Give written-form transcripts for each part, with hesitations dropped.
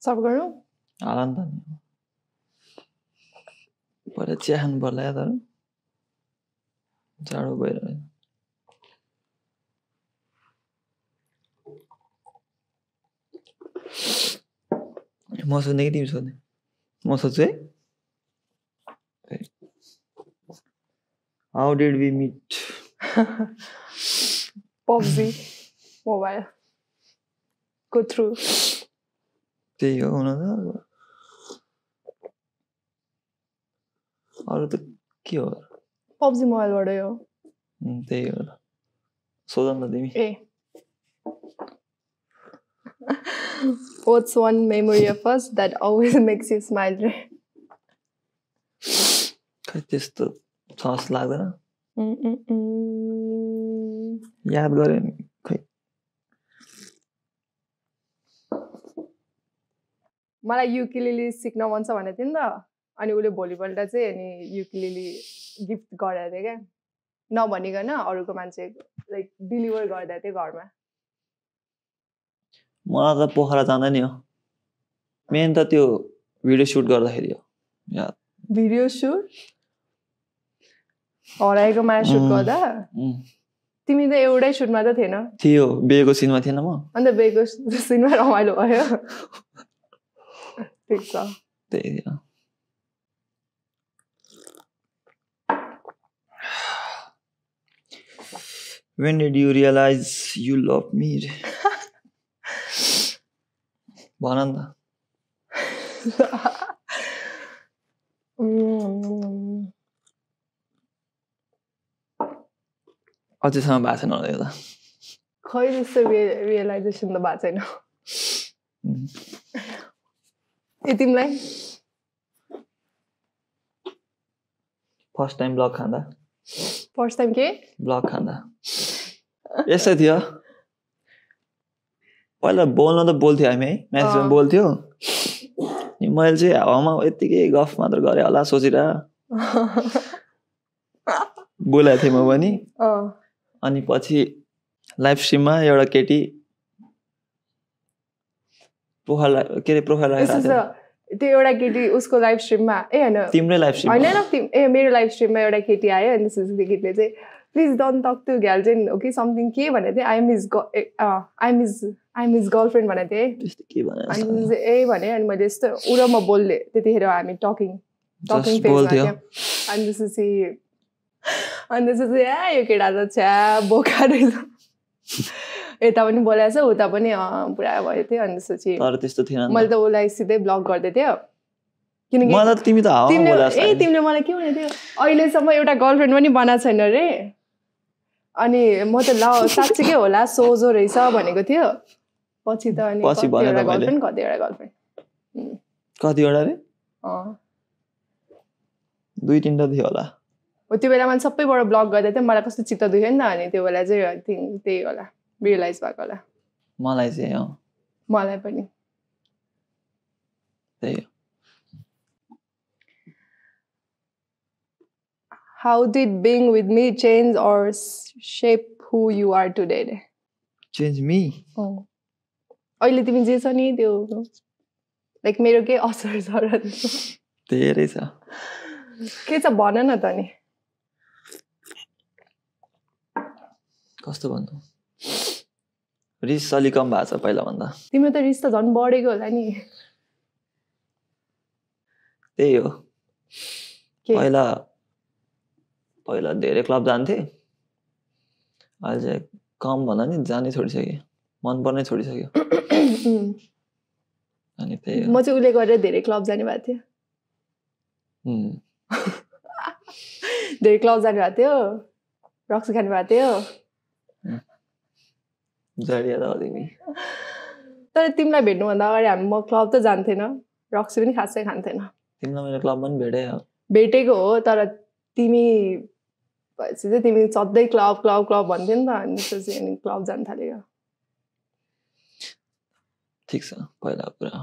Serve गर्नु हाल नि त नि पहिला चिया खानु पर्ला तर जाडो भइरहेको म सोध्ने कि तिमी सोध्ने म सोध्छु है How did we meet? PUBG mobile को थ्रु त्यही हो हुन त अरू त के हो PUBG मोबाइलबाटै हो त्यही हो सोध न तिमी ए What's one memory of us that always makes you smile? खै त्यस्तो छ जस्तो लाग्दैन याद गऱ्यो नि खै मलाई युकिलेली सिक्न मन छ भनेको थिएँ नि त अनि उसले भोलिपल्ट चाहिँ अनि युकिलेली गिफ्ट गरेको थियो क्या नभनिकन अरूको मान्छे लाइक डेलिभर गर्दा थियो घरमा मलाई त पोखरा जाँदा नि हो मेन त त्यो भिडियो सुट गर्दाखेरि हो याद भिडियो सुट हराएको माया सुट गर्दा तिमी त एउटै सुटमा त थिएन थियो बेको सिनमा थिएन म अन्त बेको सिनमा रमाइलो भयो ठिक छ त्यही हो When did you realize you love me? भन नि त अझैसम्म भएको छैन होला यो त खै जस्तो रियलाइजेसन त भएको छैन ए तिमीलाई फर्स्ट टाइम ब्लग खाँदा फर्स्ट टाइम के ब्लग खाँदा यस्तै थियो पहिला बोल्न त बोल्थ्यो हामी है म्यासेजमा बोल्थ्यो अनि मैले चाहिँ हावामा यत्तिकै गफ मात्र गरेँ होला सोचेर बोलाएको थिएँ म पनि अनि पछि लाइभ स्ट्रिममा एउटा केटी प्रोफाइल राखेको त्यो एउटा केटी उसको लाइभ स्ट्रिममा ए होइन तिम्रै लाइभ स्ट्रिम होइन ए मेरो लाइभ स्ट्रिममा एउटा केटी आयो अनि त्यसपछि त्यो केटीले चाहिँ please don't talk to Gyalzen okay something के भनेको थिएँ आइएम हिज गर्लफ्रेन्ड भनेको थिएँ अनि ए भने अनि मैले यस्तो ऊ र म बोल्ने त्यतिखेर हामी टकिङ फेजमा थियो अनि त्यसपछि यो केटा त छ्या बोका रहेछ यता पनि बोलाएको छ उता पनि पुरा भयो थियो अनि त्यसपछि मैले त उसलाई सिधै ब्लक गर्दै थियो किनकि तिमीले मलाई के भनेको थियो अहिलेसम्म एउटा गर्लफ्रेन्ड पनि बनाएको छैन रे अनि म त ल साँच्चीकै होला सोझो रहेछ भनेको थियो पछि त अनि कतिवटा गर्लफ्रेन्ड रे 2-3 थियो होला त्यो बेला मैले सबैबाट ब्लक गर्दै थिएँ मलाई कस्तो चित्त दुख्यो नि त अनि त्यो बेला चाहिँ आई थिङ्क त्यही होला रियलाइज भएको होला मलाई चाहिँ मलाई पनि त्यही हो How did being with me change or shape who you are today? Change me? अहिले तिमी जे छ नि त्यो लाइक मेरो के असर छ र धेरै छ के छ भन न त नि कस्तो भन्नु रिस अलि कम भएको छ पहिला भन्दा तिम्रो त रिस त झन् बढेको होला नि त्यही हो पहिला धेरै क्लब जान्थे अहिले चाहिँ कम भन्दा नि जानै छोडिसक्यो मन पर्नै छोडिसक्यो अनि त्यही म चाहिँ उसले गरेर धेरै क्लब जाने भएको थियो धेरै क्लब जाने भएको थियो रक्सी खाने भएको थियो तर तिमीलाई भेट्नुभन्दा अगाडि म क्लब त जान्थेन रक्सी पनि खासै खान्थेन तिमीलाई मैले क्लब पनि भेटेको हो तर तिमी भएपछि चाहिँ तिमी सधैँ क्लब भन्थ्यौ नि त अनि त्यसपछि अनि क्लब जान थाल्यो ठिक छ पहिला पुरा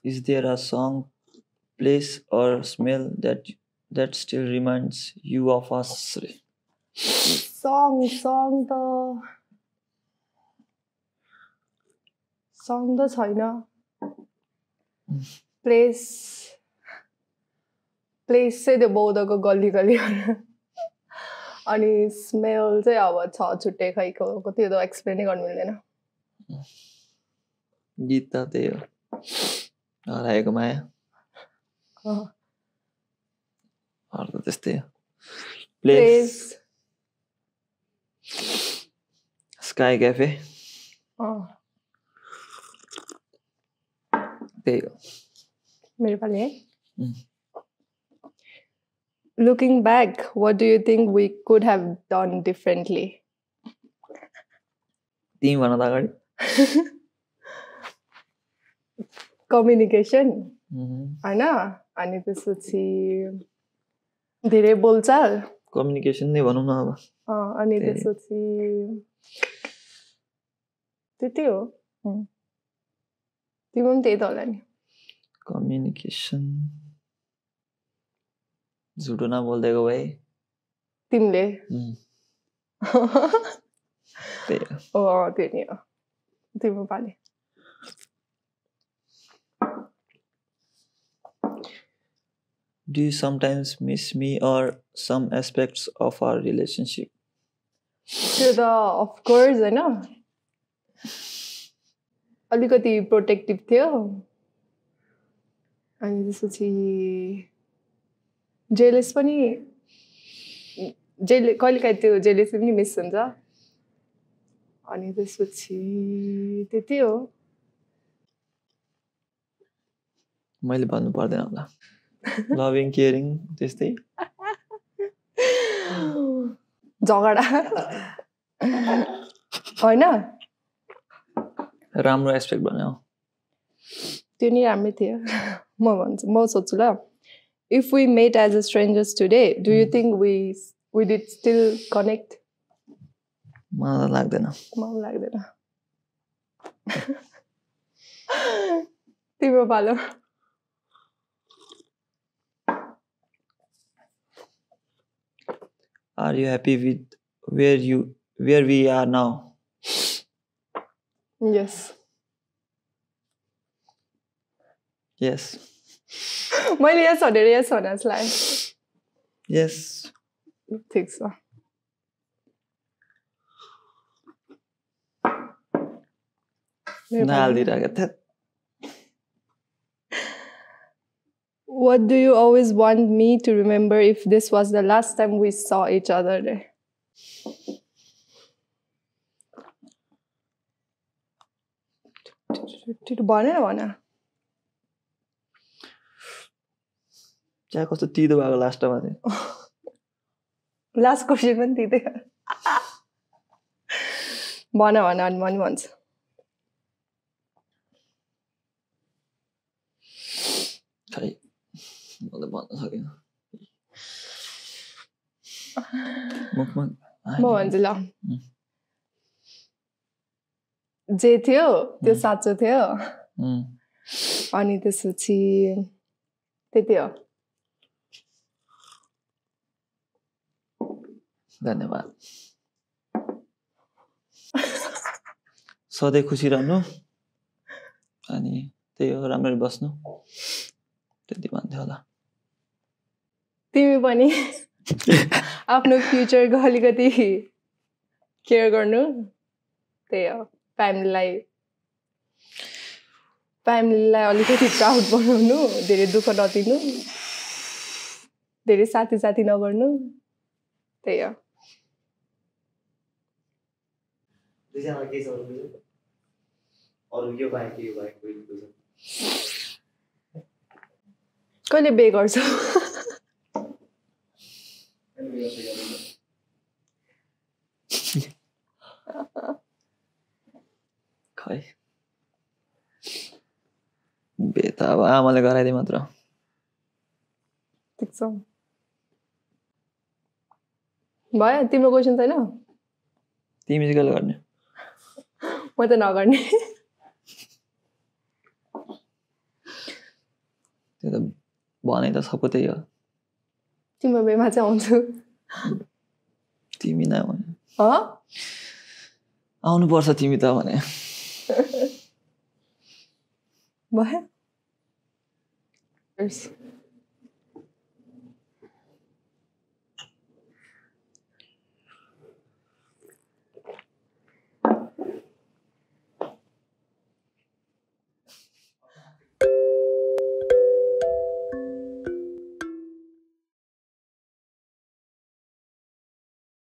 Is there a song, place or smell that still reminds you of us? Song त छैन प्लेस चाहिँ त्यो बौद्धको गल्ली अनि स्मेल चाहिँ अब छ छुट्टै खैको त्यो त एक्सप्लेनै गर्नु मिल्दैन गीत त त्यही हो हराएको माया अरू त त्यस्तै हो प्लेस स्काई क्याफे त्यही हो मेरो पालि है Looking back, what do you think we could have done differently? तिमी भन त अगाडि कम्युनिकेसन हैन अनि त्यसपछि धेरै बोलचाल कम्युनिकेसन नै भनौँ न अब अनि त्यसपछि त्यति हो तिम्रो पनि त्यही त होला नि कम्युनिकेसन झुटो नबोल्दैको भए तिमीले त्यो नि हो तिम्रो पालि Do you sometimes miss me or some aspects of our relationship? त्यो त of course हैन अलिकति प्रोटेक्टिभ थियो अनि त्यसपछि जेलस पनि कहिलेकाहीँ त्यो जेलस पनि मिस हुन्छ अनि त्यसपछि त्यति हो मैले भन्नु पर्दैन होला लभिङ केयरिङ त्यस्तै झगडा हैन राम्रो एस्पेक्ट भन्यो त्यो नि राम्रै थियो म भन्छु म सोच्छु ल if we met as a strangers today do you think we did still connect मलाई लाग्दैन तिम्रो पालो Are you happy with where we are now? Yes. Yes. मैले yes भनेर yes भने जस्तो लाग्यो Yes. ठिक छ नाल्दिरहेको थिएँ What do you always want me to remember if this was the last time we saw each other there? भन चिया कस्तो तितो भएको लास्टमा चाहिँ लास्ट क्वेसन पनि तितै भन अनि म नि भन्छु खै मैले भन्न सकिनँ म भन्छु ल जे थियो त्यो साँचो थियो अनि त्यसपछि त्यति हो धन्यवाद सधैँ खुसी रहनु अनि त्यही हो राम्ररी बस्नु त्यति भन्थ्यो होला तिमी पनि आफ्नो फ्युचरको अलिकति केयर गर्नु त्यही हो फ्यामिलीलाई अलिकति प्राउड बनाउनु धेरै दुःख नदिनु धेरै साथी नगर्नु त्यही हो कहिले बे गर्छौ खै बे त अब आमाले गराइदिए मात्र ठिक छ भयो तिम्रो क्वेसन छैन तिमी चाहिँ कहिले गर्ने म त नगर्ने त्यो त भने त सबको त्यही हो तिम्रो बेमा चाहिँ आउँछु तिमी नै भने आउनुपर्छ तिमी त भने भयो